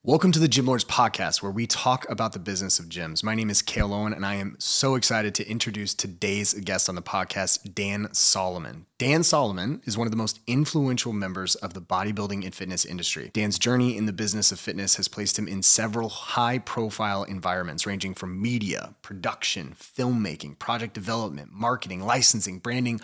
Welcome to the Gym Lords podcast, where we talk about the business of gyms. My name is Cale Owen, and I am so excited to introduce today's guest on the podcast, Dan Solomon. Dan Solomon is one of the most influential members of the bodybuilding and fitness industry. Dan's journey in the business of fitness has placed him in several high-profile environments, ranging from media, production, filmmaking, project development, marketing, licensing, branding,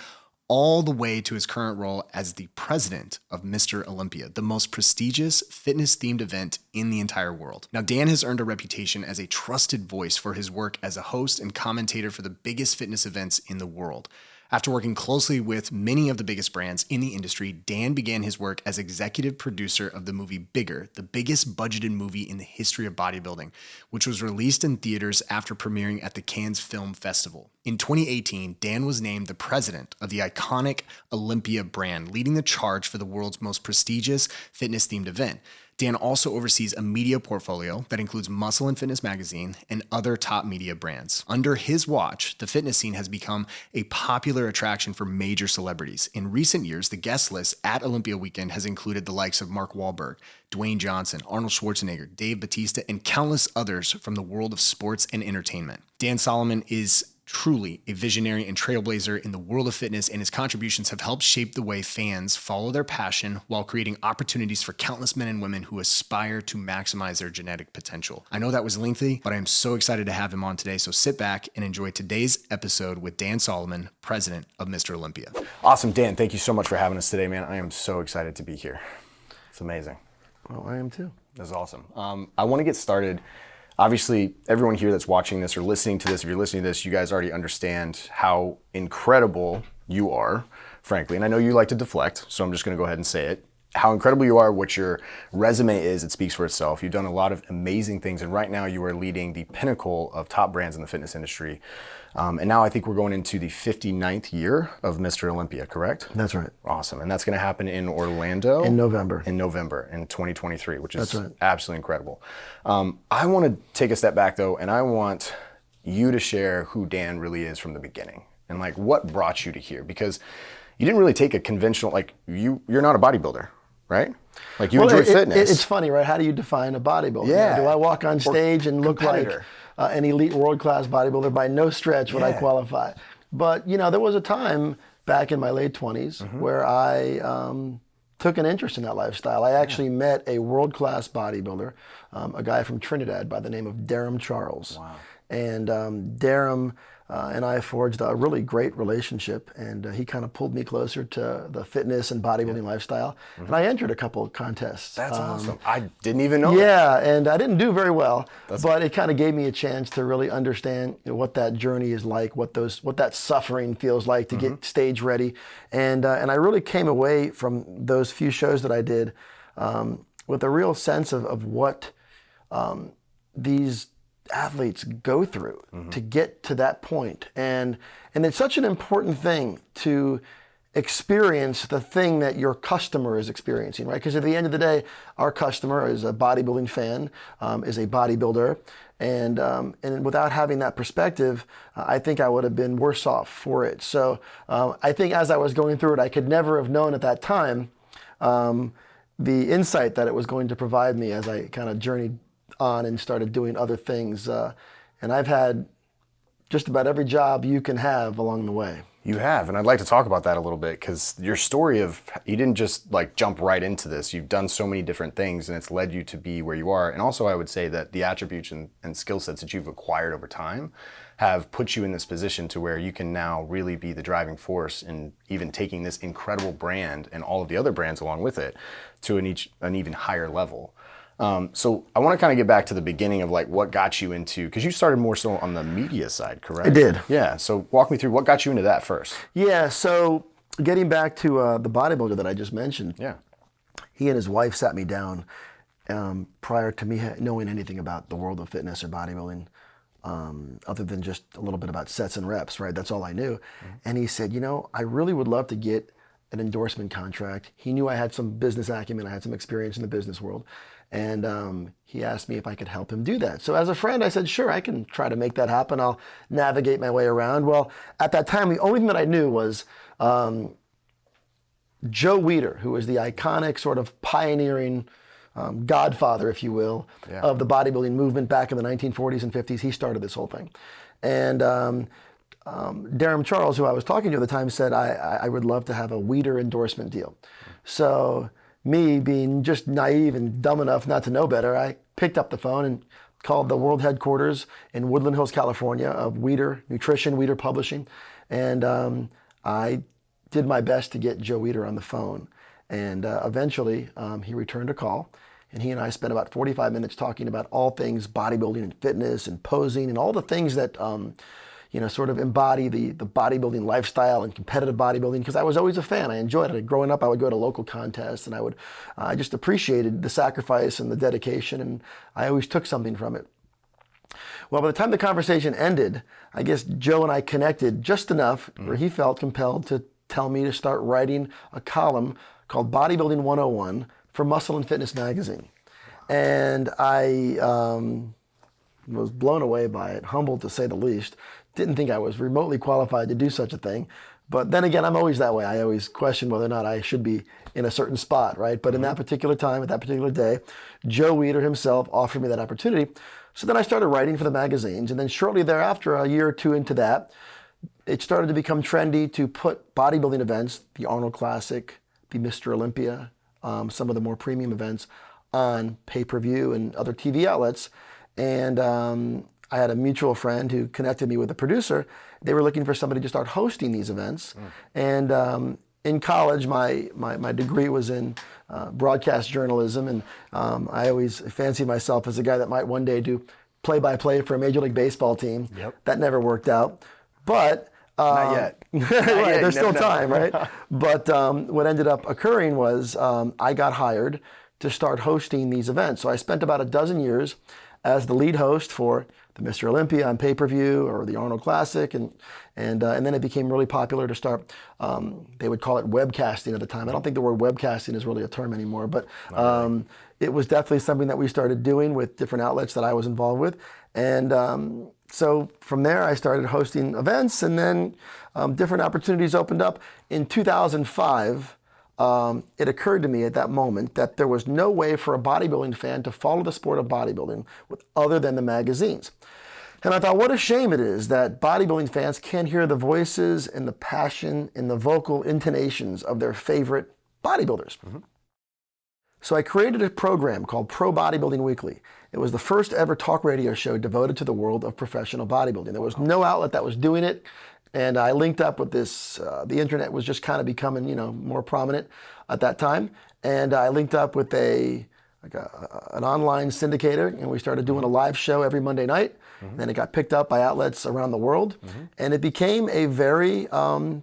all the way to his current role as the president of Mr. Olympia, the most prestigious fitness-themed event in the entire world. Now, Dan has earned a reputation as a trusted voice for his work as a host and commentator for the biggest fitness events in the world. After working closely with many of the biggest brands in the industry, Dan began his work as executive producer of the movie Bigger, the biggest budgeted movie in the history of bodybuilding, which was released in theaters after premiering at the Cannes Film Festival. In 2018, Dan was named the president of the iconic Olympia brand, leading the charge for the world's most prestigious fitness-themed event. Dan also oversees a media portfolio that includes Muscle and Fitness magazine and other top media brands. Under his watch, the fitness scene has become a popular attraction for major celebrities. In recent years, the guest list at Olympia weekend has included the likes of Mark Wahlberg, Dwayne Johnson, Arnold Schwarzenegger, Dave Bautista, and countless others from the world of sports and entertainment. Dan Solomon is truly a visionary and trailblazer in the world of fitness, and his contributions have helped shape the way fans follow their passion while creating opportunities for countless men and women who aspire to maximize their genetic potential. I know that was lengthy, but I am so excited to have him on today. So sit back and enjoy today's episode with Dan Solomon, president of Mr. Olympia. Awesome, Dan. Thank you so much for having us today, man. I am so excited to be here. It's amazing. Well, I am too. That's awesome. I want to get started. Obviously, everyone here that's watching this or listening to this, if you're listening to this, you guys already understand how incredible you are, frankly. And I know you like to deflect, so I'm just going to go ahead and say it. How incredible you are, what your resume is, it speaks for itself. You've done a lot of amazing things, and right now you are leading the pinnacle of top brands in the fitness industry. And now I think we're going into the 59th year of Mr. Olympia, correct? That's right. Awesome. And that's going to happen in Orlando? In November. In 2023, which is right. absolutely incredible. I want to take a step back, though, and I want you to share who Dan really is from the beginning and like what brought you to here, because you didn't really take a conventional, like you're not a bodybuilder, right? Like you enjoy fitness. It's funny, right? How do you define a bodybuilder? Yeah. Do I walk on stage and look like an elite world-class bodybuilder? By no stretch would I qualify. But, you know, there was a time back in my late 20s where I took an interest in that lifestyle. I actually met a world-class bodybuilder, a guy from Trinidad by the name of Derham Charles. Wow. And Derham and I forged a really great relationship, and he kind of pulled me closer to the fitness and bodybuilding lifestyle. And I entered a couple of contests. That's awesome. I didn't even know that. And I didn't do very well, but it kind of gave me a chance to really understand what that journey is like, what that suffering feels like to get stage ready. And I really came away from those few shows that I did with a real sense of what these athletes go through to get to that point. And it's such an important thing to experience the thing that your customer is experiencing, right? Because at the end of the day, our customer is a bodybuilding fan, is a bodybuilder. And without having that perspective, I think I would have been worse off for it. So I think as I was going through it, I could never have known at that time the insight that it was going to provide me as I kind of journeyed on and started doing other things. And I've had just about every job you can have along the way. You have, and I'd like to talk about that a little bit, because your story of, you didn't just like jump right into this. You've done so many different things, and it's led you to be where you are. And also I would say that the attributes and skill sets that you've acquired over time have put you in this position to where you can now really be the driving force in even taking this incredible brand and all of the other brands along with it to an even higher level. So I want to kind of get back to the beginning of like what got you into, because you started more so on the media side, correct? I did. Yeah. So walk me through what got you into that first. Yeah. So getting back to the bodybuilder that I just mentioned. Yeah. He and his wife sat me down prior to me knowing anything about the world of fitness or bodybuilding, other than just a little bit about sets and reps, right? That's all I knew. And he said, you know, I really would love to get an endorsement contract. He knew I had some business acumen. I had some experience in the business world. And he asked me if I could help him do that. So as a friend, I said, sure, I can try to make that happen. I'll navigate my way around. Well, at that time, the only thing that I knew was Joe Weider, who was the iconic sort of pioneering godfather, if you will, Yeah. of the bodybuilding movement back in the 1940s and 50s. He started this whole thing. And Darren Charles, who I was talking to at the time, said, I would love to have a Weider endorsement deal. So me being just naive and dumb enough not to know better, I picked up the phone and called the world headquarters in Woodland Hills, California of Weider Nutrition, Weider Publishing. And I did my best to get Joe Weider on the phone. And eventually he returned a call. And he and I spent about 45 minutes talking about all things bodybuilding and fitness and posing and all the things that sort of embody the bodybuilding lifestyle and competitive bodybuilding, because I was always a fan. I enjoyed it. Growing up, I would go to local contests, and I just appreciated the sacrifice and the dedication, and I always took something from it. Well, by the time the conversation ended, I guess Joe and I connected just enough where he felt compelled to tell me to start writing a column called Bodybuilding 101 for Muscle and Fitness magazine. And I was blown away by it, humbled to say the least. Didn't think I was remotely qualified to do such a thing. But then again, I'm always that way. I always question whether or not I should be in a certain spot, right? But in that particular time, at that particular day, Joe Weider himself offered me that opportunity. So then I started writing for the magazines. And then shortly thereafter, a year or two into that, it started to become trendy to put bodybuilding events, the Arnold Classic, the Mr. Olympia, some of the more premium events, on pay-per-view and other TV outlets. And I had a mutual friend who connected me with a producer. They were looking for somebody to start hosting these events. And in college, my degree was in broadcast journalism, and I always fancied myself as a guy that might one day do play-by-play for a Major League Baseball team. Yep. That never worked out. But not yet. right, there's still time, right? But what ended up occurring was I got hired to start hosting these events. So I spent about a dozen years as the lead host for the Mr. Olympia on pay-per-view or the Arnold Classic, and then it became really popular to start. They would call it webcasting at the time. I don't think the word webcasting is really a term anymore, but it was definitely something that we started doing with different outlets that I was involved with, and so from there I started hosting events, and then different opportunities opened up. In 2005. It occurred to me at that moment that there was no way for a bodybuilding fan to follow the sport of bodybuilding other than the magazines. And I thought, what a shame it is that bodybuilding fans can't hear the voices and the passion and the vocal intonations of their favorite bodybuilders. So I created a program called Pro Bodybuilding Weekly. It was the first ever talk radio show devoted to the world of professional bodybuilding. There was no outlet that was doing it. And I linked up with this, the internet was just kind of becoming, more prominent at that time. And I linked up with an online syndicator, and we started doing a live show every Monday night. Then it got picked up by outlets around the world. And it became a very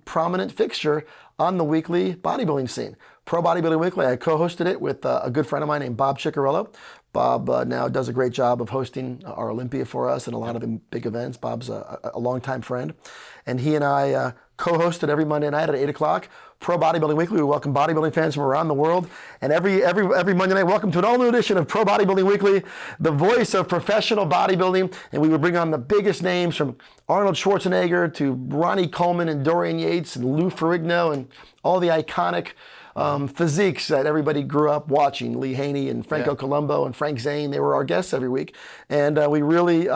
prominent fixture on the weekly bodybuilding scene. Pro Bodybuilding Weekly, I co-hosted it with a good friend of mine named Bob Ciccarello. Bob now does a great job of hosting our Olympia for us and a lot of the big events. Bob's a longtime friend. And he and I co-hosted every Monday night at 8 o'clock. Pro Bodybuilding Weekly. We welcome bodybuilding fans from around the world. And every Monday night, welcome to an all-new edition of Pro Bodybuilding Weekly, the voice of professional bodybuilding. And we would bring on the biggest names from Arnold Schwarzenegger to Ronnie Coleman and Dorian Yates and Lou Ferrigno and all the iconic physiques that everybody grew up watching. Lee Haney and Franco Columbo and Frank Zane, they were our guests every week. And we really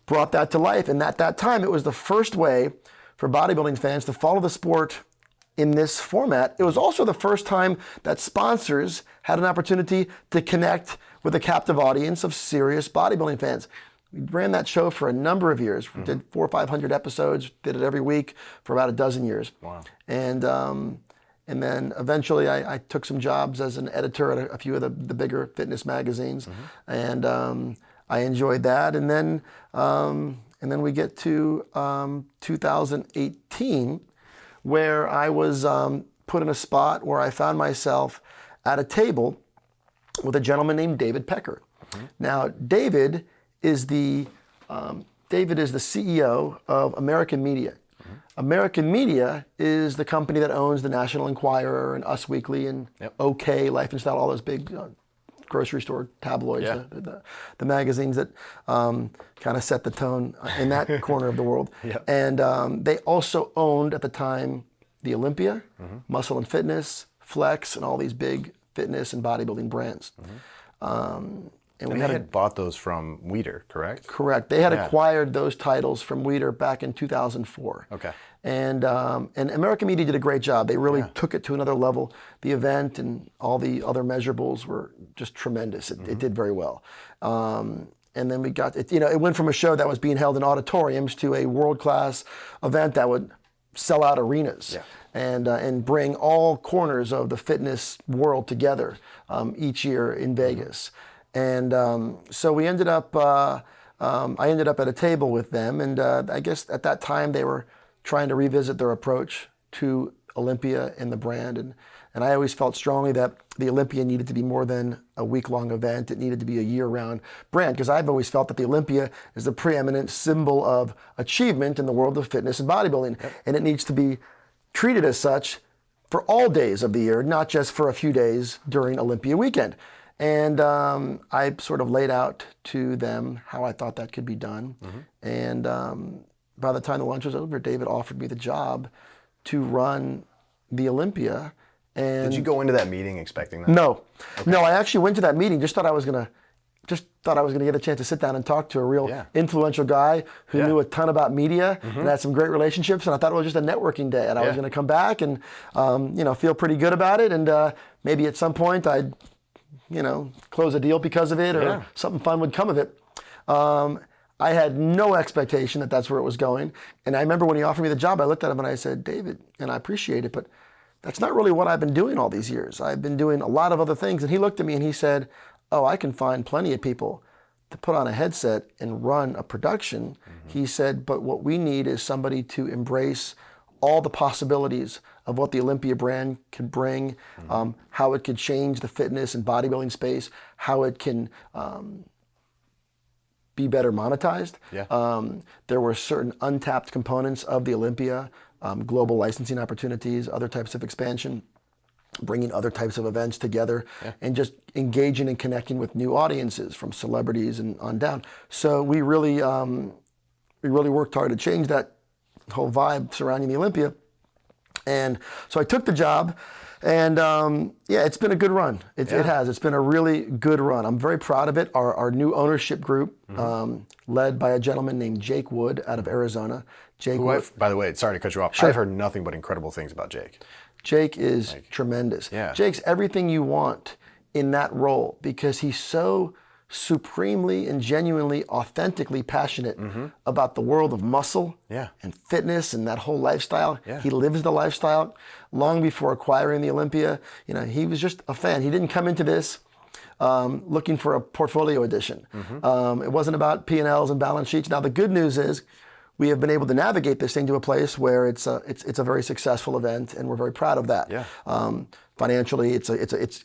brought that to life. And at that time, it was the first way for bodybuilding fans to follow the sport in this format. It was also the first time that sponsors had an opportunity to connect with a captive audience of serious bodybuilding fans. We ran that show for a number of years. We did 400 or 500 episodes, did it every week for about a dozen years. Wow. And then eventually I took some jobs as an editor at a few of the bigger fitness magazines. And I enjoyed that. And then we get to 2018, where I was put in a spot where I found myself at a table with a gentleman named David Pecker. Now, David is the CEO of American Media. American Media is the company that owns the National Enquirer and Us Weekly and OK, Life and Style, all those big grocery store tabloids, the magazines that kind of set the tone in that corner of the world. And they also owned at the time the Olympia, Muscle and Fitness, Flex, and all these big fitness and bodybuilding brands. And they had bought those from Weider, correct? Correct. They had acquired those titles from Weider back in 2004. Okay. And American Media did a great job. They really took it to another level. The event and all the other measurables were just tremendous. It did very well. And then we got it. It went from a show that was being held in auditoriums to a world-class event that would sell out arenas. Yeah. And bring all corners of the fitness world together each year in Vegas. And so we ended up, I ended up at a table with them, and I guess at that time they were trying to revisit their approach to Olympia and the brand. And I always felt strongly that the Olympia needed to be more than a week-long event. It needed to be a year-round brand, because I've always felt that the Olympia is the preeminent symbol of achievement in the world of fitness and bodybuilding. Yep. And it needs to be treated as such for all days of the year, not just for a few days during Olympia weekend. And I sort of laid out to them how I thought that could be done. And by the time the lunch was over, David offered me the job to run the Olympia. And did you go into that meeting expecting that? No. Okay. No, I actually went to that meeting, just thought I was gonna get a chance to sit down and talk to a real influential guy who knew a ton about media and had some great relationships. And I thought it was just a networking day, and I was going to come back and feel pretty good about it, and maybe at some point I'd close a deal because of it, or something fun would come of it. I had no expectation that that's where it was going. And I remember when he offered me the job, I looked at him and I said, David, and I appreciate it, but that's not really what I've been doing all these years. I've been doing a lot of other things. And he looked at me and he said, oh, I can find plenty of people to put on a headset and run a production. He said, but what we need is somebody to embrace all the possibilities of what the Olympia brand could bring, how it could change the fitness and bodybuilding space, how it can be better monetized. There were certain untapped components of the Olympia, global licensing opportunities, other types of expansion, bringing other types of events together, and just engaging and connecting with new audiences from celebrities and on down. So we really worked hard to change that whole vibe surrounding the Olympia. And so I took the job, and it's been a good run. It has. It's been a really good run. I'm very proud of it. Our new ownership group, led by a gentleman named Jake Wood out of Arizona. By the way, sorry to cut you off. Sure. I've heard nothing but incredible things about Jake. Jake is tremendous. Jake's everything you want in that role, because he's so supremely and genuinely, authentically passionate about the world of muscle and fitness and that whole lifestyle. He lives the lifestyle. Long before acquiring the Olympia, he was just a fan. He didn't come into this looking for a portfolio addition. It wasn't about P&Ls and balance sheets. Now the good news is we have been able to navigate this thing to a place where it's a very successful event, and we're very proud of that. Financially,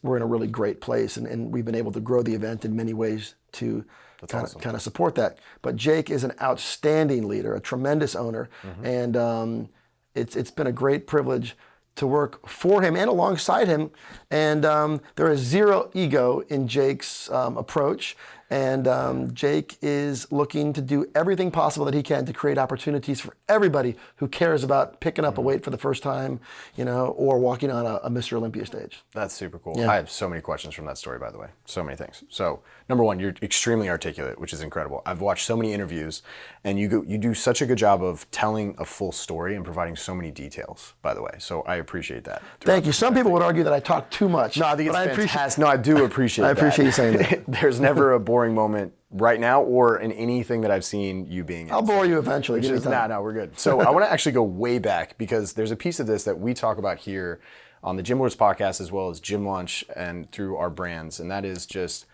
we're in a really great place, and we've been able to grow the event in many ways to kind of support that. But Jake is an outstanding leader, a tremendous owner, and it's been a great privilege to work for him and alongside him. And there is zero ego in Jake's approach. And Jake is looking to do everything possible that he can to create opportunities for everybody who cares about picking up a weight for the first time, or walking on a Mr. Olympia stage. That's super cool. I have so many questions from that story, by the way. So many things. So, number one, you're extremely articulate, which is incredible. I've watched so many interviews, and you do such a good job of telling a full story and providing so many details, by the way. So I appreciate that. Thank you. Some people would argue that I talk too much. No, I think it's fantastic. No, I do appreciate that. I appreciate you saying that. There's never a boring moment right now or in anything that I've seen you being in. I'll bore you eventually. No, we're good. So I want to actually go way back, because there's a piece of this that we talk about here on the Gym Lords podcast, as well as Gym Lunch and through our brands, and that is just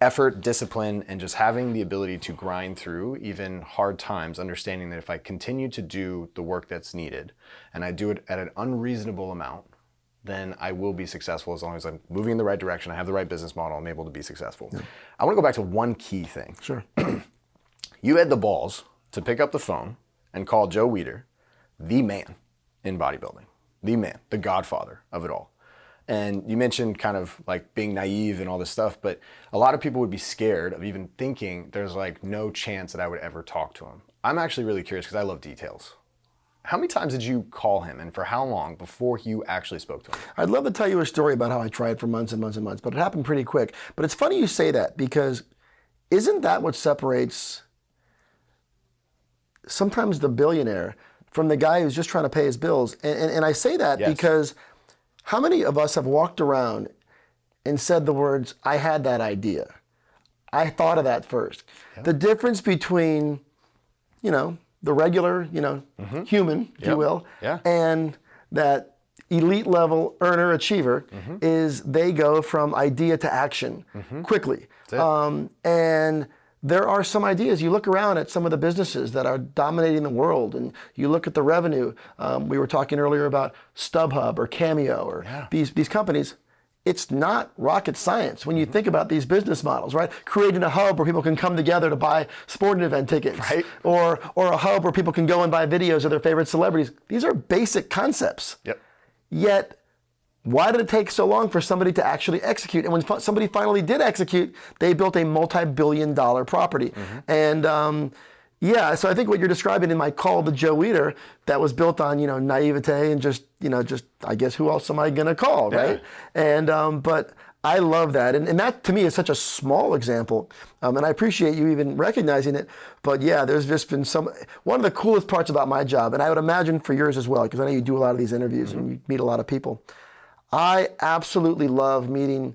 effort, discipline, and just having the ability to grind through even hard times, understanding that if I continue to do the work that's needed and I do it at an unreasonable amount, then I will be successful as long as I'm moving in the right direction, I have the right business model, I'm able to be successful. I want to go back to one key thing. Sure. You had the balls to pick up the phone and call Joe Weider the man in bodybuilding, the man, the godfather of it all. And you mentioned kind of like being naive and all this stuff, but a lot of people would be scared of even thinking there's like no chance that I would ever talk to him. I'm actually really curious, because I love details. How many times did you call him, and for how long before you actually spoke to him? I'd love to tell you a story about how I tried for months and months and months, but it happened pretty quick. But it's funny you say that, because isn't that what separates sometimes the billionaire from the guy who's just trying to pay his bills? And I say that because how many of us have walked around and said the words, I had that idea. I thought of that first. The difference between, the regular, human, if you will, and that elite level earner achiever is they go from idea to action quickly. And there are some ideas. You look around at some of the businesses that are dominating the world, and you look at the revenue. We were talking earlier about StubHub or Cameo or these companies. It's not rocket science when you think about these business models, right? Creating a hub where people can come together to buy sporting event tickets, right? Or a hub where people can go and buy videos of their favorite celebrities. These are basic concepts. Yet, why did it take so long for somebody to actually execute? And when somebody finally did execute, they built a multi-billion-dollar property. And so I think what you're describing in my call to Joe Weider, that was built on, naivete and just I guess who else am I gonna call, right? And but I love that, and that to me is such a small example, and I appreciate you even recognizing it. But there's just been one of the coolest parts about my job, and I would imagine for yours as well, because I know you do a lot of these interviews and you meet a lot of people. I absolutely love meeting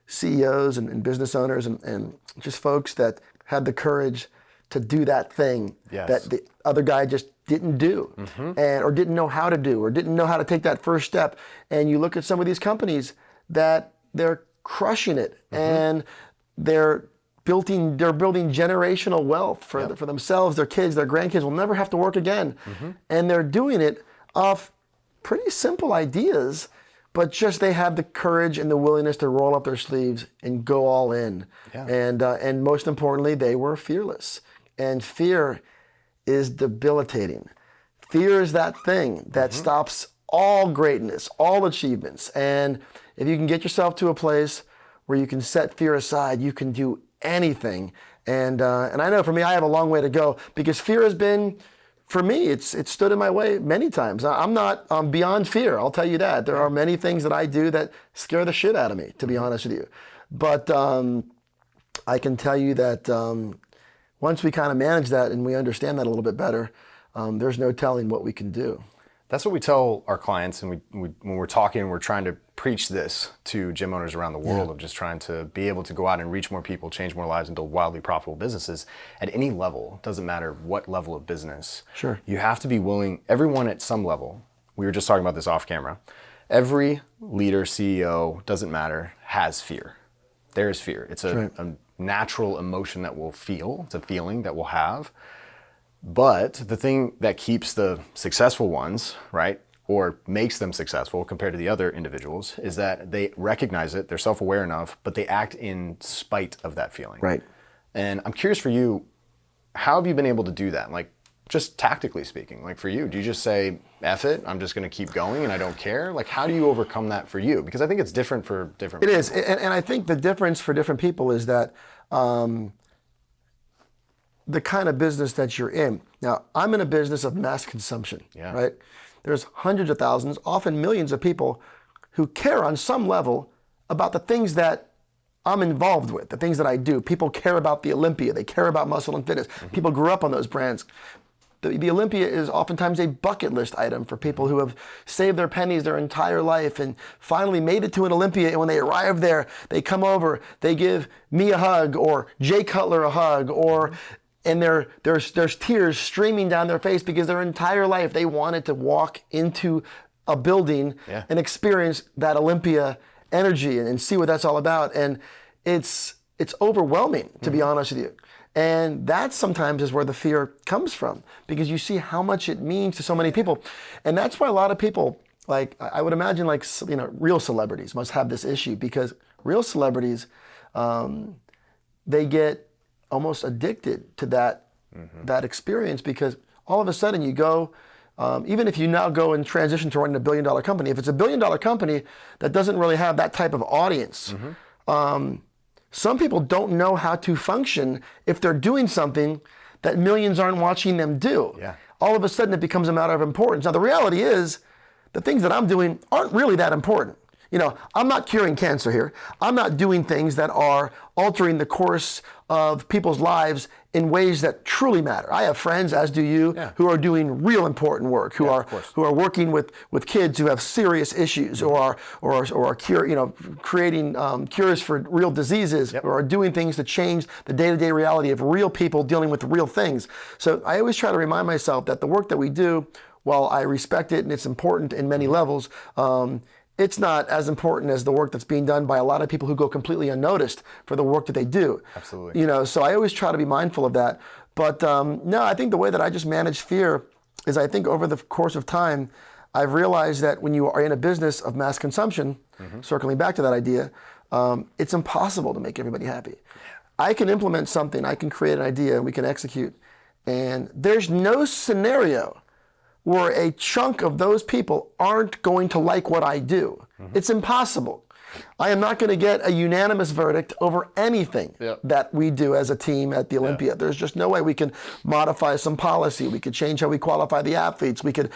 CEOs and business owners and just folks that had the courage to do that thing that the other guy just didn't do, or didn't know how to do, or didn't know how to take that first step. And you look at some of these companies that they're crushing it, and they're building generational wealth for themselves, their kids, their grandkids will never have to work again. And they're doing it off pretty simple ideas, but just they have the courage and the willingness to roll up their sleeves and go all in. And most importantly, they were fearless. And fear is debilitating. Fear is that thing that stops all greatness, all achievements. And if you can get yourself to a place where you can set fear aside, you can do anything. And I know for me, I have a long way to go, because fear has been, for me, it's stood in my way many times. I'm not beyond fear, I'll tell you that. There are many things that I do that scare the shit out of me, to be honest with you. But I can tell you that once we kind of manage that and we understand that a little bit better, there's no telling what we can do. That's what we tell our clients, and when we're talking, we're trying to preach this to gym owners around the world, of just trying to be able to go out and reach more people, change more lives, and build wildly profitable businesses at any level. Doesn't matter what level of business. You have to be willing, everyone at some level, we were just talking about this off camera, every leader, CEO, doesn't matter, has fear. There is fear. It's a natural emotion that we'll feel. It's a feeling that we'll have. But the thing that keeps the successful ones, right, or makes them successful compared to the other individuals, is that they recognize it, they're self-aware enough, but they act in spite of that feeling. And I'm curious for you, how have you been able to do that? Like, just tactically speaking, like for you, do you just say, F it, I'm just gonna keep going and I don't care? Like, how do you overcome that for you? Because I think it's different for different people. It is, and I think the difference for different people is that the kind of business that you're in. Now, I'm in a business of mass consumption, right? There's hundreds of thousands, often millions of people who care on some level about the things that I'm involved with, the things that I do. People care about the Olympia, they care about muscle and fitness. People grew up on those brands. The Olympia is oftentimes a bucket list item for people who have saved their pennies their entire life and finally made it to an Olympia. And when they arrive there, they come over, they give me a hug or Jay Cutler a hug, and there's tears streaming down their face because their entire life they wanted to walk into a building and experience that Olympia energy and see what that's all about. And it's overwhelming, to be honest with you. And that sometimes is where the fear comes from, because you see how much it means to so many people. And that's why a lot of people, like, I would imagine, like, real celebrities must have this issue, because real celebrities, they get almost addicted to that experience, because all of a sudden you go, even if you now go and transition to running a $1 billion company, if it's a $1 billion company that doesn't really have that type of audience, some people don't know how to function if they're doing something that millions aren't watching them do. all of a sudden it becomes a matter of importance. Now the reality is, the things that I'm doing aren't really that important. You know, I'm not curing cancer here. I'm not doing things that are altering the course of people's lives in ways that truly matter. I have friends, as do you, who are doing real important work, who are working with kids who have serious issues, or creating cures for real diseases, or are doing things to change the day-to-day reality of real people dealing with real things. So I always try to remind myself that the work that we do, while I respect it and it's important in many levels, it's not as important as the work that's being done by a lot of people who go completely unnoticed for the work that they do. Absolutely. You know, so I always try to be mindful of that. But no, I think the way that I just manage fear is, I think over the course of time, I've realized that when you are in a business of mass consumption, circling back to that idea, it's impossible to make everybody happy. I can implement something, I can create an idea, and we can execute. And there's no scenario where a chunk of those people aren't going to like what I do. It's impossible. I am not going to get a unanimous verdict over anything that we do as a team at the Olympia. There's just no way. We can modify some policy. We could change how we qualify the athletes. We could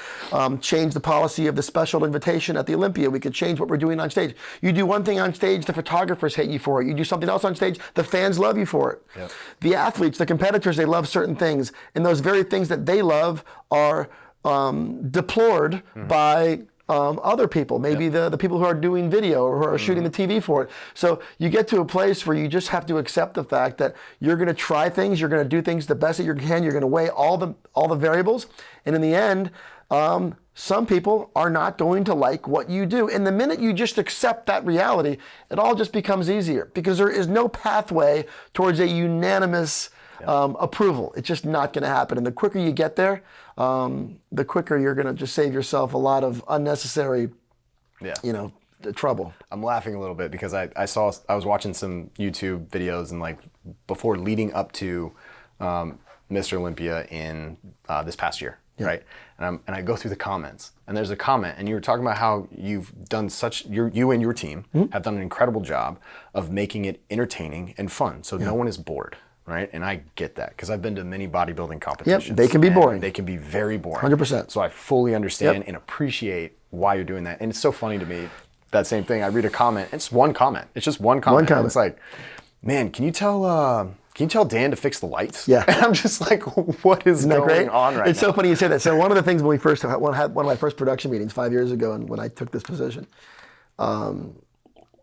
change the policy of the special invitation at the Olympia. We could change what we're doing on stage. You do one thing on stage, the photographers hate you for it. You do something else on stage, the fans love you for it. The athletes, the competitors, they love certain things. And those very things that they love are deplored by other people, maybe the people who are doing video or who are shooting the TV for it. So you get to a place where you just have to accept the fact that you're going to try things, you're going to do things the best that you can, you're going to weigh all the variables, and in the end, some people are not going to like what you do. And the minute you just accept that reality, it all just becomes easier, because there is no pathway towards a unanimous approval. It's just not going to happen. And the quicker you get there, the quicker you're going to just save yourself a lot of unnecessary, trouble. I'm laughing a little bit because I was watching some YouTube videos, and like before leading up to Mr. Olympia in this past year, right? And I go through the comments, and there's a comment, and you were talking about how you've done you and your team have done an incredible job of making it entertaining and fun, so no one is bored. Right, and I get that because I've been to many bodybuilding competitions. Yep, they can be boring. They can be very boring. 100%. So I fully understand and appreciate why you're doing that. And it's so funny to me, that same thing. I read a comment. It's one comment. It's just one comment. And it's like, man, can you tell Dan to fix the lights? Yeah. And I'm just like, what is going on right now? It's so funny you say that. So one of the things when we first had one of my first production meetings 5 years ago, and when I took this position,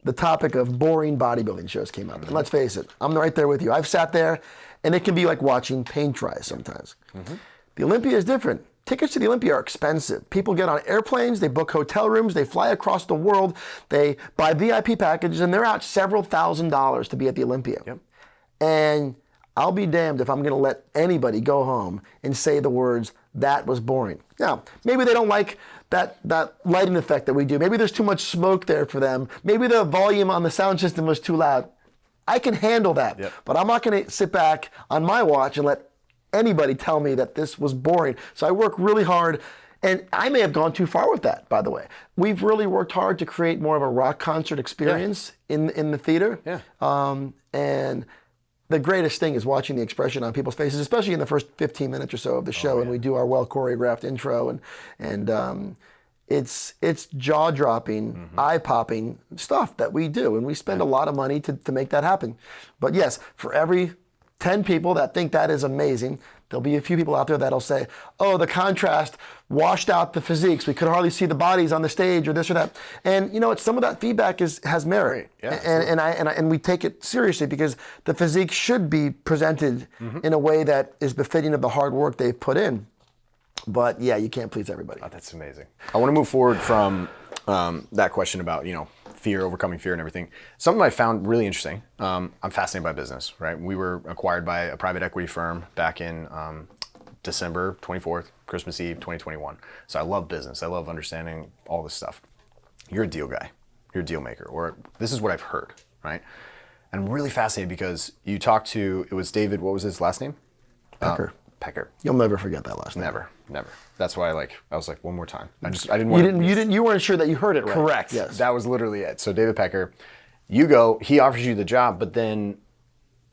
the topic of boring bodybuilding shows came up. And let's face it, I'm right there with you. I've sat there, and it can be like watching paint dry sometimes. The Olympia is different. Tickets to the Olympia are expensive. People get on airplanes, they book hotel rooms, they fly across the world, they buy VIP packages, and they're out several $1,000s to be at the Olympia. And I'll be damned if I'm going to let anybody go home and say the words, "That was boring." Now, maybe they don't like that lighting effect that we do. Maybe there's too much smoke there for them. Maybe the volume on the sound system was too loud. I can handle that. But I'm not going to sit back on my watch and let anybody tell me that this was boring. So I work really hard, and I may have gone too far with that, by the way. We've really worked hard to create more of a rock concert experience in the theater. And the greatest thing is watching the expression on people's faces, especially in the first 15 minutes or so of the show, and we do our well choreographed intro, and it's jaw-dropping, eye-popping stuff that we do, and we spend a lot of money to make that happen. But yes, for every 10 people that think that is amazing, there'll be a few people out there that'll say, "Oh, the contrast washed out the physiques. We could hardly see the bodies on the stage," or this or that. And you know what? Some of that feedback has merit, and we take it seriously, because the physique should be presented in a way that is befitting of the hard work they've put in. But yeah, you can't please everybody. Oh, that's amazing. I want to move forward from that question about fear, overcoming fear and everything. Something I found really interesting. I'm fascinated by business, right? We were acquired by a private equity firm back in December 24th, Christmas Eve, 2021. So I love business. I love understanding all this stuff. You're a deal guy. You're a deal maker, or this is what I've heard, right? And I'm really fascinated because you talked to, it was David, what was his last name? Pecker. Pecker. You'll never forget that last name. Never. That's why I was like, one more time. I didn't want you weren't sure that you heard it right. Correct. Yes. That was literally it. So David Pecker, he offers you the job, but then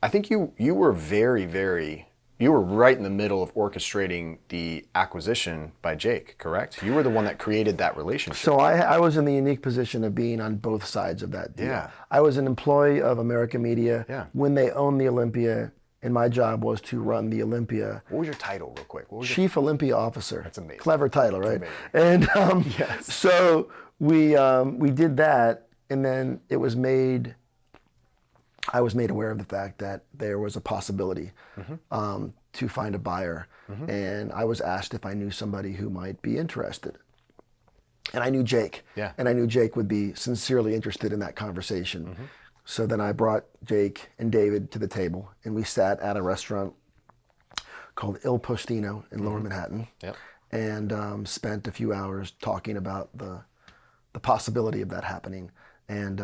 I think you were very, very you were right in the middle of orchestrating the acquisition by Jake, correct? You were the one that created that relationship. So I was in the unique position of being on both sides of that deal. Yeah. I was an employee of American Media when they owned the Olympia, and my job was to run the Olympia. What was your title, real quick? What was Chief Olympia Officer. That's amazing. Clever title, right? Amazing. And Yes. so we did that, and then I was made aware of the fact that there was a possibility to find a buyer, and I was asked if I knew somebody who might be interested. And I knew Jake, and I knew Jake would be sincerely interested in that conversation. So then I brought Jake and David to the table, and we sat at a restaurant called Il Postino in Lower Manhattan, and spent a few hours talking about the possibility of that happening. And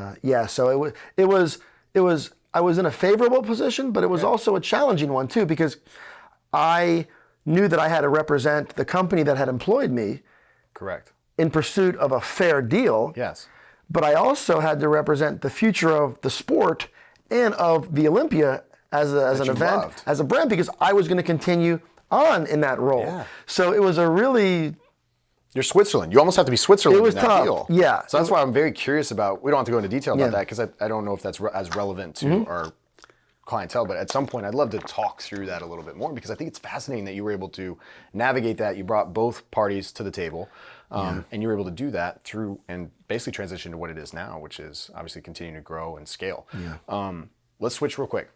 so it was. I was in a favorable position, but it was also a challenging one too, because I knew that I had to represent the company that had employed me. Correct. In pursuit of a fair deal. Yes. But I also had to represent the future of the sport and of the Olympia as an event, as a brand, because I was going to continue on in that role. Yeah. So it was a really... You're Switzerland. You almost have to be Switzerland It was in that tough. deal. Yeah. So that's why I'm very curious about, we don't have to go into detail about that, because I don't know if that's as relevant to our clientele, but at some point I'd love to talk through that a little bit more, because I think it's fascinating that you were able to navigate that. You brought both parties to the table, and you were able to do that through and basically transition to what it is now, which is obviously continuing to grow and scale. Yeah. Let's switch real quick.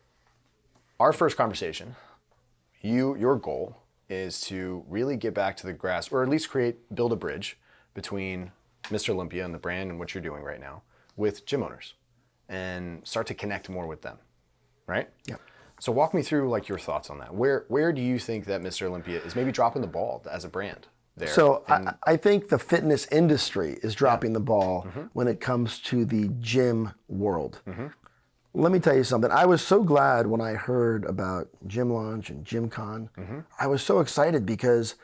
Our first conversation, your goal is to really get back to the grass, or at least build a bridge between Mr. Olympia and the brand and what you're doing right now with gym owners, and start to connect more with them, right? Yeah. So walk me through like your thoughts on that. Where do you think that Mr. Olympia is maybe dropping the ball as a brand there? So I think the fitness industry is dropping the ball when it comes to the gym world. Let me tell you something. I was so glad when I heard about Gym Launch and GymCon. I was so excited because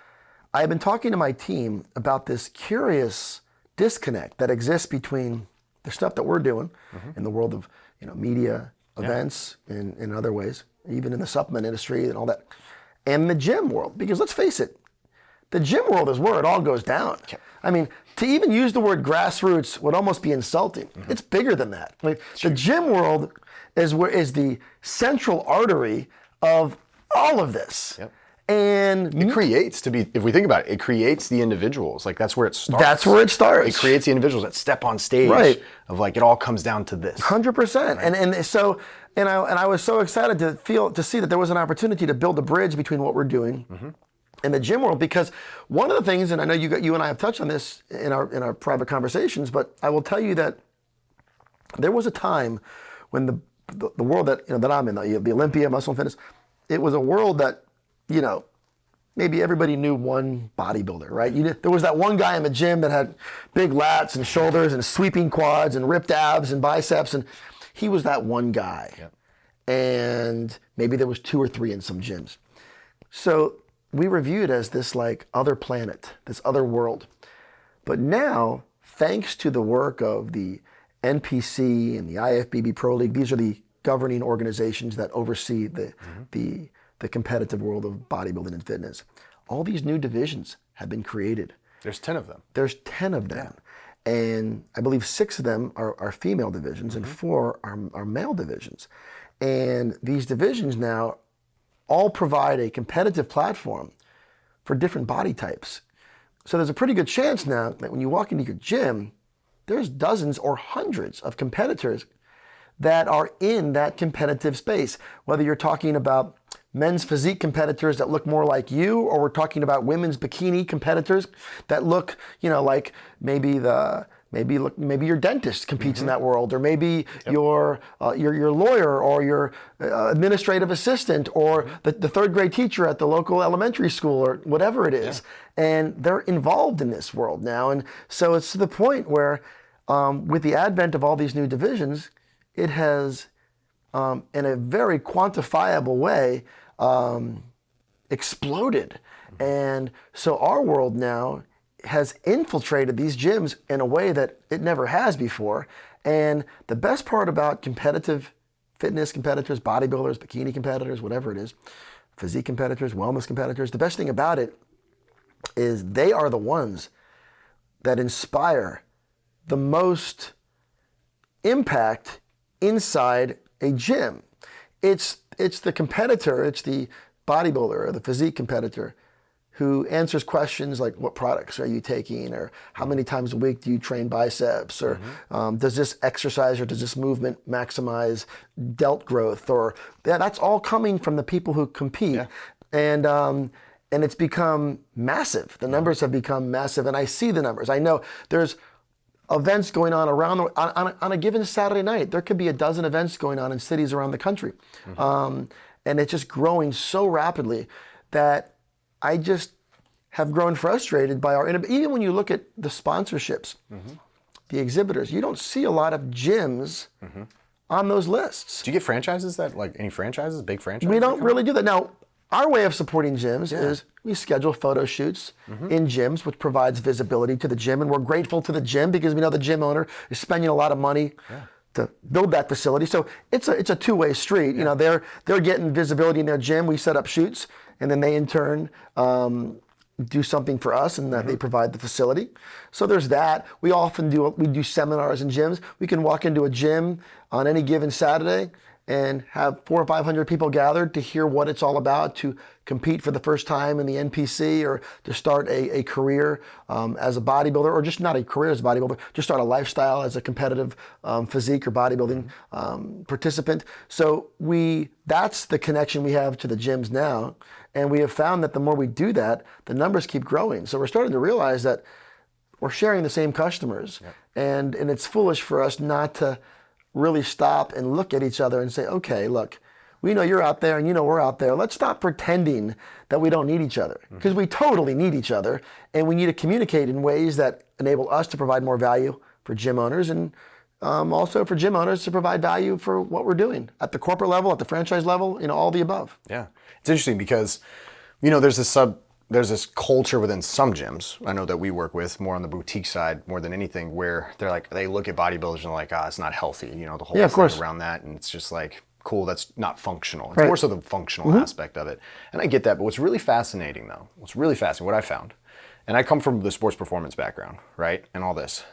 I have been talking to my team about this curious disconnect that exists between the stuff that we're doing in the world of media, events, and in other ways, even in the supplement industry and all that, and the gym world. Because let's face it, the gym world is where it all goes down. I mean, to even use the word grassroots would almost be insulting. It's bigger than that. Like, the gym world is the central artery of all of this. And it creates, if we think about it, it creates the individuals. Like, that's where it starts. That's where it starts. It creates the individuals that step on stage of like, it all comes down to this. 100%. And I was so excited to see that there was an opportunity to build a bridge between what we're doing in the gym world, because one of the things, and I know you and I have touched on this in our private conversations, but I will tell you that there was a time when the world that I'm in, the Olympia, muscle and fitness, it was a world that maybe everybody knew one bodybuilder, right? There was that one guy in the gym that had big lats and shoulders and sweeping quads and ripped abs and biceps, and he was that one guy. And maybe there was 2 or 3 in some gyms. So we were viewed as this like other planet, this other world. But now, thanks to the work of the NPC and the IFBB Pro League, these are the governing organizations that oversee the competitive world of bodybuilding and fitness. All these new divisions have been created. There's 10 of them. There's 10 of them. And I believe 6 of them are female divisions and 4 are male divisions. And these divisions now all provide a competitive platform for different body types. So there's a pretty good chance now that when you walk into your gym, there's dozens or hundreds of competitors that are in that competitive space. Whether you're talking about men's physique competitors that look more like you, or we're talking about women's bikini competitors that look, like maybe your dentist competes in that world, or maybe your lawyer or your administrative assistant, or the 3rd grade teacher at the local elementary school, or whatever it is. And they're involved in this world now. And so it's to the point where with the advent of all these new divisions, it has, in a very quantifiable way, exploded. And so our world now has infiltrated these gyms in a way that it never has before. And the best part about competitive fitness competitors, bodybuilders, bikini competitors, whatever it is, physique competitors, wellness competitors. The best thing about it is they are the ones that inspire the most impact inside a gym. It's the competitor, it's the bodybuilder or the physique competitor who answers questions like, what products are you taking, or how many times a week do you train biceps, or does this exercise or does this movement maximize delt growth, or that's all coming from the people who compete. And it's become massive. The numbers have become massive, and I see the numbers. I know there's events going on on a given Saturday night. There could be a dozen events going on in cities around the country. And it's just growing so rapidly that I just have grown frustrated by even when you look at the sponsorships, the exhibitors, you don't see a lot of gyms on those lists. Do you get franchises any franchises, big franchises? We don't really do that. Now, our way of supporting gyms is we schedule photo shoots in gyms, which provides visibility to the gym, and we're grateful to the gym because we know the gym owner is spending a lot of money to build that facility. So it's a two-way street. You know, they're getting visibility in their gym. We set up shoots, and then they in turn do something for us, and that they provide the facility. So there's that. We often do seminars in gyms. We can walk into a gym on any given Saturday and have 400 or 500 people gathered to hear what it's all about, to compete for the first time in the NPC, or to start a career as a bodybuilder, or just not a career as a bodybuilder, just start a lifestyle as a competitive physique or bodybuilding participant. So that's the connection we have to the gyms now. And we have found that the more we do that, the numbers keep growing. So we're starting to realize that we're sharing the same customers. And it's foolish for us not to really stop and look at each other and say, okay, look, we know you're out there and you know we're out there. Let's stop pretending that we don't need each other, because we totally need each other, and we need to communicate in ways that enable us to provide more value for gym owners, and also for gym owners to provide value for what we're doing at the corporate level, at the franchise level, all the above. Yeah. It's interesting because, there's this culture within some gyms, I know that we work with more on the boutique side more than anything, where they look at bodybuilders and they're like, it's not healthy, the whole thing around that. And it's just like, cool, that's not functional. It's more so the functional aspect of it. And I get that, but what's really fascinating though, what I found, and I come from the sports performance background, right? And all this,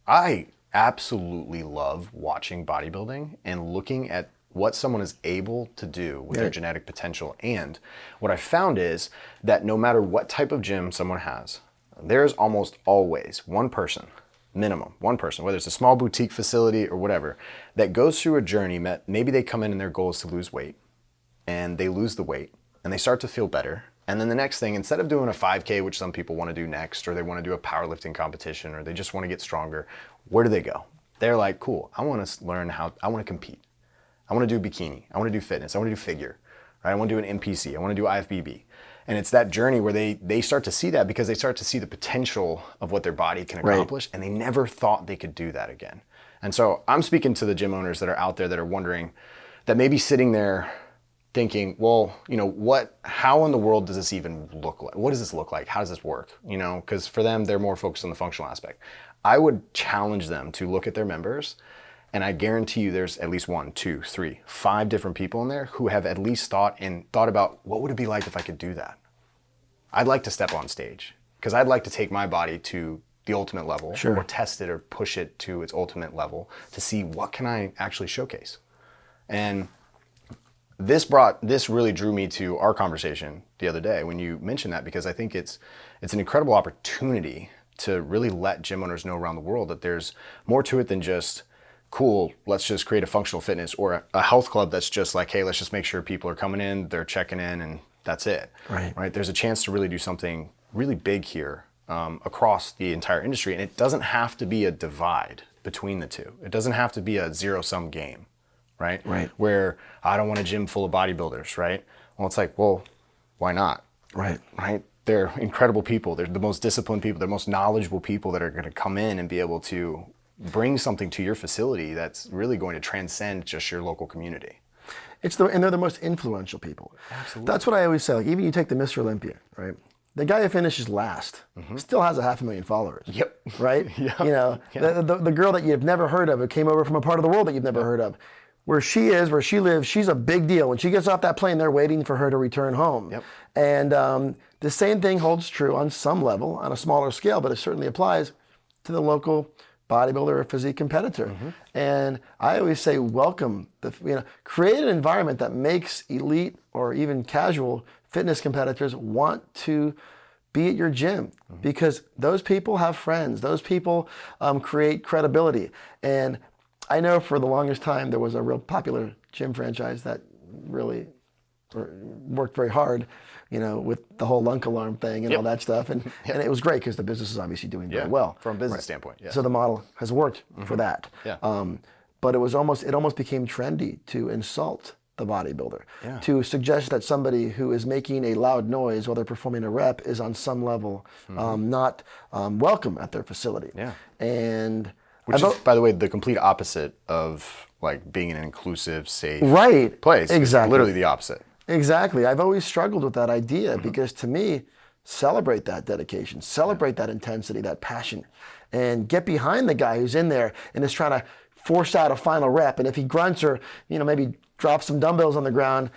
I absolutely love watching bodybuilding and looking at what someone is able to do with their genetic potential. And what I found is that no matter what type of gym someone has, there's almost always one person, minimum, one person, whether it's a small boutique facility or whatever, that goes through a journey. Maybe they come in and their goal is to lose weight, and they lose the weight and they start to feel better. And then the next thing, instead of doing a 5K, which some people want to do next, or they want to do a powerlifting competition, or they just want to get stronger, where do they go? They're like, cool, I want to learn I want to compete. I want to do bikini. I want to do fitness. I want to do figure. Right? I want to do an NPC. I want to do IFBB. And it's that journey where they start to see that, because they start to see the potential of what their body can accomplish, and they never thought they could do that again. And so I'm speaking to the gym owners that are out there that are wondering, that may be sitting there thinking, well, how in the world does this even look like? What does this look like? How does this work? Because for them, they're more focused on the functional aspect. I would challenge them to look at their members, and I guarantee you there's at least 1, 2, 3, 5 different people in there who have at least thought about, what would it be like if I could do that? I'd like to step on stage, because I'd like to take my body to the ultimate level, or test it or push it to its ultimate level to see what can I actually showcase. And this really drew me to our conversation the other day when you mentioned that, because I think it's an incredible opportunity to really let gym owners know around the world that there's more to it than just, cool, let's just create a functional fitness or a health club that's just like, hey, let's just make sure people are coming in, they're checking in, and that's it. Right? There's a chance to really do something really big here across the entire industry, and it doesn't have to be a divide between the two. It doesn't have to be a zero-sum game, right? Where I don't want a gym full of bodybuilders, right? Well, it's like, well, why not? Right? They're incredible people. They're the most disciplined people. They're the most knowledgeable people that are going to come in and be able to bring something to your facility that's really going to transcend just your local community. And they're the most influential people. Absolutely. That's what I always say. Like, even you take the Mr. Olympia, right? The guy who finishes last still has 500,000 followers. Right? The girl that you've never heard of, who came over from a part of the world that you've never heard of, where she is, where she lives, she's a big deal. When she gets off that plane, they're waiting for her to return home. Yep. And the same thing holds true on some level, on a smaller scale, but it certainly applies to the local bodybuilder or physique competitor. And I always say, welcome, create an environment that makes elite or even casual fitness competitors want to be at your gym, because those people have friends. Those people create credibility. And I know for the longest time there was a real popular gym franchise that really worked very hard, with the whole lunk alarm thing and all that stuff. And it was great because the business is obviously doing very well. From a business standpoint, yeah. So the model has worked for that. Yeah. But it almost became trendy to insult the bodybuilder, to suggest that somebody who is making a loud noise while they're performing a rep is on some level not welcome at their facility. Yeah. And which is, by the way, the complete opposite of like being an inclusive, safe place. Exactly. It's literally the opposite. Exactly. I've always struggled with that idea because to me, celebrate that dedication, celebrate that intensity, that passion, and get behind the guy who's in there and is trying to force out a final rep. And if he grunts or, maybe drops some dumbbells on the ground,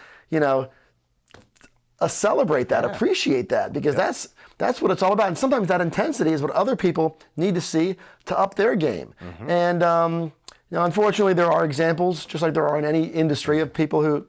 celebrate that, appreciate that, because that's what it's all about. And sometimes that intensity is what other people need to see to up their game. And unfortunately, there are examples, just like there are in any industry, of people who,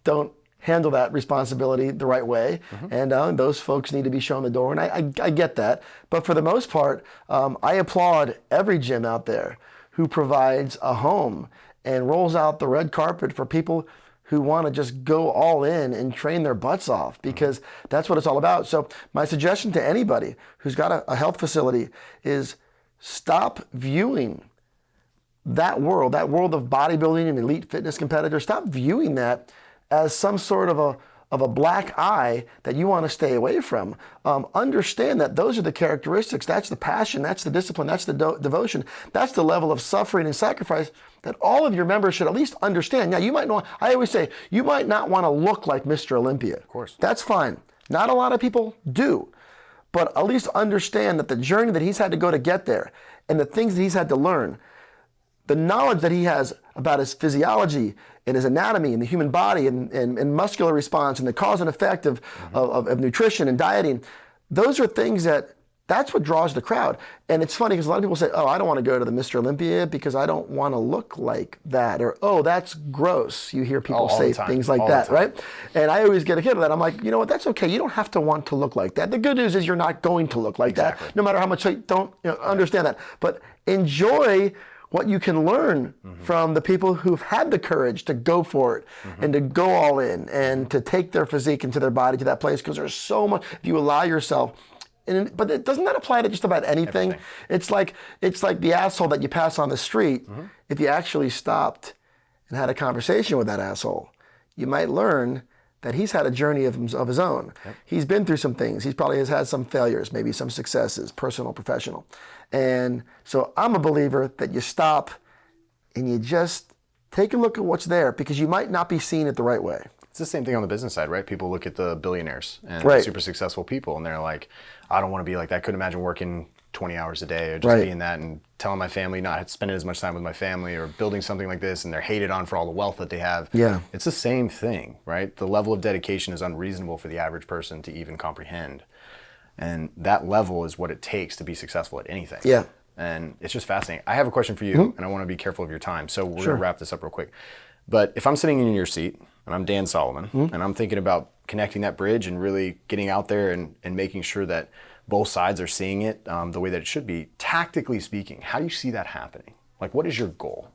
don't handle that responsibility the right way. And those folks need to be shown the door. And I get that. But for the most part, I applaud every gym out there who provides a home and rolls out the red carpet for people who want to just go all in and train their butts off, because that's what it's all about. So my suggestion to anybody who's got a health facility is stop viewing that world of bodybuilding and elite fitness competitors, stop viewing that as some sort of a black eye that you want to stay away from. Understand that those are the characteristics, that's the passion, that's the discipline, that's the devotion, that's the level of suffering and sacrifice that all of your members should at least understand. Now, I always say, you might not want to look like Mr. Olympia. Of course. That's fine. Not a lot of people do. But at least understand that the journey that he's had to go to get there and the things that he's had to learn, the knowledge that he has about his physiology and his anatomy and the human body and muscular response and the cause and effect of nutrition and dieting, those are things that's what draws the crowd. And it's funny because a lot of people say, oh, I don't want to go to the Mr. Olympia because I don't want to look like that. Or, oh, that's gross. You hear people say things like that, right? And I always get a kick out of that. I'm like, you know what, that's okay. You don't have to want to look like that. The good news is you're not going to look like that, no matter how much you don't understand that. But enjoy what you can learn from the people who've had the courage to go for it and to go all in and to take their physique into their body to that place, because there's so much, if you allow yourself. But doesn't that apply to just about anything? It's like the asshole that you pass on the street. If you actually stopped and had a conversation with that asshole, you might learn that he's had a journey of his own. He's been through some things. He probably has had some failures, maybe some successes, personal, professional. And so I'm a believer that you stop and you just take a look at what's there, because you might not be seeing it the right way. It's the same thing on the business side, right? People look at the billionaires and the super successful people, and they're like, I don't want to be like that. I couldn't imagine working 20 hours a day or just being that and telling my family not spending as much time with my family or building something like this, and they're hated on for all the wealth that they have. Yeah. It's the same thing, right? The level of dedication is unreasonable for the average person to even comprehend. And that level is what it takes to be successful at anything. Yeah. And it's just fascinating. I have a question for you, and I want to be careful of your time. So we're going to wrap this up real quick. But if I'm sitting in your seat, and I'm Dan Solomon, and I'm thinking about connecting that bridge and really getting out there and making sure that both sides are seeing it the way that it should be, tactically speaking, how do you see that happening? Like, what is your goal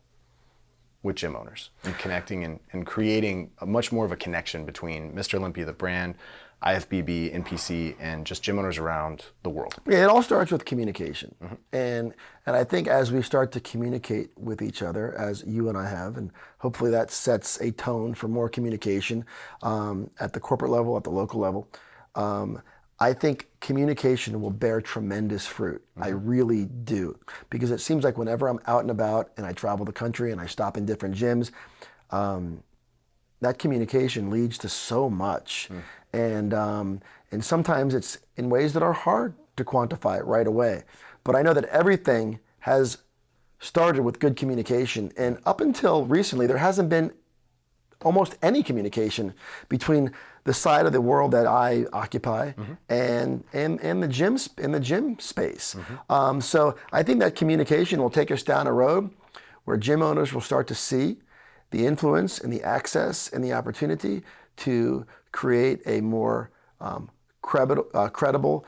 with gym owners and connecting and creating a much more of a connection between Mr. Olympia, the brand, IFBB, NPC, and just gym owners around the world? Yeah, it all starts with communication. And I think as we start to communicate with each other, as you and I have, and hopefully that sets a tone for more communication at the corporate level, at the local level, I think communication will bear tremendous fruit. I really do. Because it seems like whenever I'm out and about and I travel the country and I stop in different gyms, that communication leads to so much. And sometimes it's in ways that are hard to quantify right away. But I know that everything has started with good communication. And up until recently, there hasn't been almost any communication between the side of the world that I occupy and the gym space. So I think that communication will take us down a road where gym owners will start to see the influence and the access and the opportunity to create a more credible,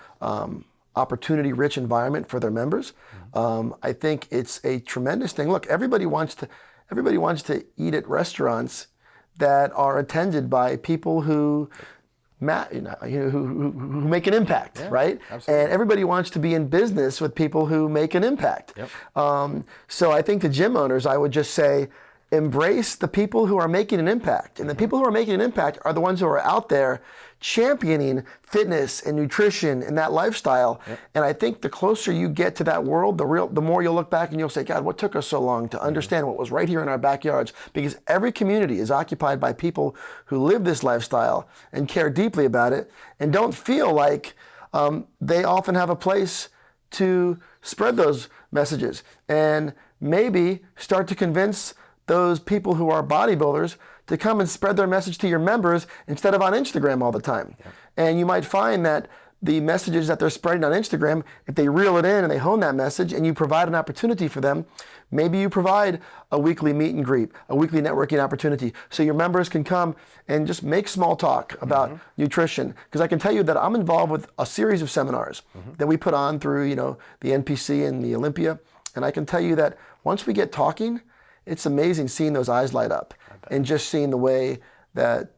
opportunity-rich environment for their members. I think it's a tremendous thing. Look, everybody wants to eat at restaurants that are attended by people who make an impact, right? Absolutely. And everybody wants to be in business with people who make an impact. So I think to gym owners, I would just say, embrace the people who are making an impact. And the people who are making an impact are the ones who are out there championing fitness and nutrition and that lifestyle. And I think the closer you get to that world, the more you'll look back and you'll say, God, what took us so long to understand what was right here in our backyards? Because every community is occupied by people who live this lifestyle and care deeply about it and don't feel like they often have a place to spread those messages and maybe start to convince those people who are bodybuilders to come and spread their message to your members instead of on Instagram all the time. And you might find that the messages that they're spreading on Instagram, if they reel it in and they hone that message and you provide an opportunity for them, maybe you provide a weekly meet and greet, a weekly networking opportunity so your members can come and just make small talk about nutrition. Because I can tell you that I'm involved with a series of seminars that we put on through, the NPC and the Olympia. And I can tell you that once we get talking, it's amazing seeing those eyes light up and just seeing the way that,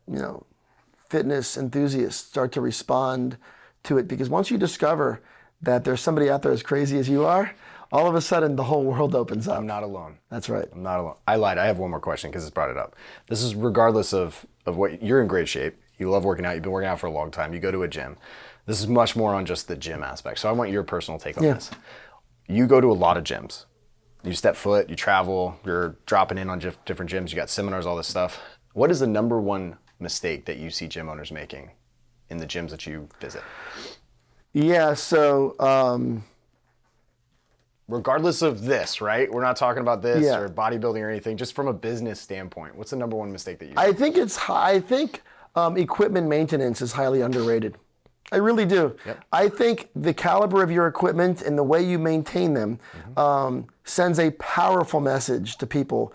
fitness enthusiasts start to respond to it. Because once you discover that there's somebody out there as crazy as you are, all of a sudden the whole world opens up. I'm not alone. That's right. I'm not alone. I lied. I have one more question because it's brought it up. This is regardless of what, you're in great shape. You love working out. You've been working out for a long time. You go to a gym. This is much more on just the gym aspect. So I want your personal take on this. You go to a lot of gyms. You step foot, you travel, you're dropping in on different gyms, you got seminars, all this stuff. What is the number one mistake that you see gym owners making in the gyms that you visit? Yeah, so... regardless of this, right? We're not talking about this or bodybuilding or anything, just from a business standpoint. What's the number one mistake that you see? I think equipment maintenance is highly underrated. I really do. I think the caliber of your equipment and the way you maintain them sends a powerful message to people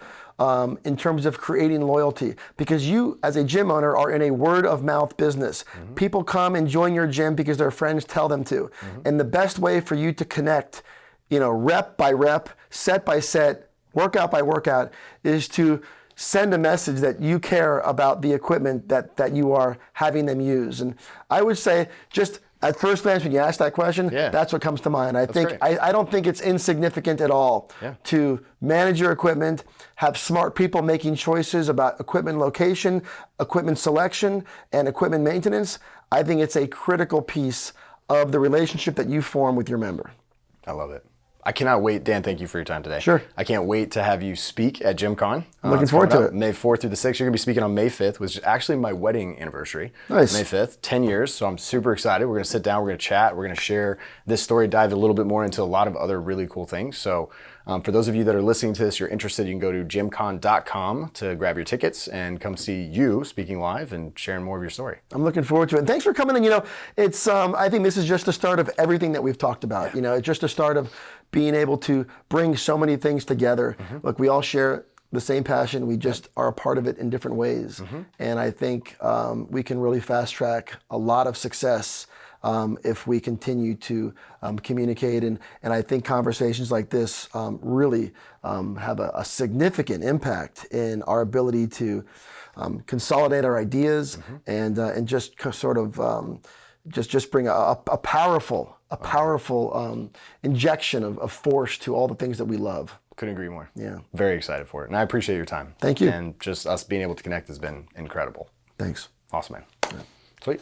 in terms of creating loyalty. Because you, as a gym owner, are in a word-of-mouth business. People come and join your gym because their friends tell them to. And the best way for you to connect, rep by rep, set by set, workout by workout, is to send a message that you care about the equipment that you are having them use. And I would say, just at first glance, when you ask that question, that's what comes to mind. I don't think it's insignificant at all to manage your equipment, have smart people making choices about equipment location, equipment selection, and equipment maintenance. I think it's a critical piece of the relationship that you form with your member. I love it. I cannot wait. Dan, thank you for your time today. Sure. I can't wait to have you speak at GymCon. I'm looking forward to it. May 4th through the 6th. You're going to be speaking on May 5th, which is actually my wedding anniversary. Nice. May 5th, 10 years. So I'm super excited. We're going to sit down. We're going to chat. We're going to share this story, dive a little bit more into a lot of other really cool things. So for those of you that are listening to this, you're interested, you can go to gymcon.com to grab your tickets and come see you speaking live and sharing more of your story. I'm looking forward to it. And thanks for coming in. It's I think this is just the start of everything that we've talked about. It's just the start of being able to bring so many things together. Look, we all share the same passion. We just are a part of it in different ways. And I think we can really fast track a lot of success if we continue to communicate. And I think conversations like this really have a significant impact in our ability to consolidate our ideas and just sort of just bring a powerful injection of force to all the things that we love. Couldn't agree more. Yeah. Very excited for it. And I appreciate your time. Thank you. And just us being able to connect has been incredible. Thanks. Awesome, man. Sweet.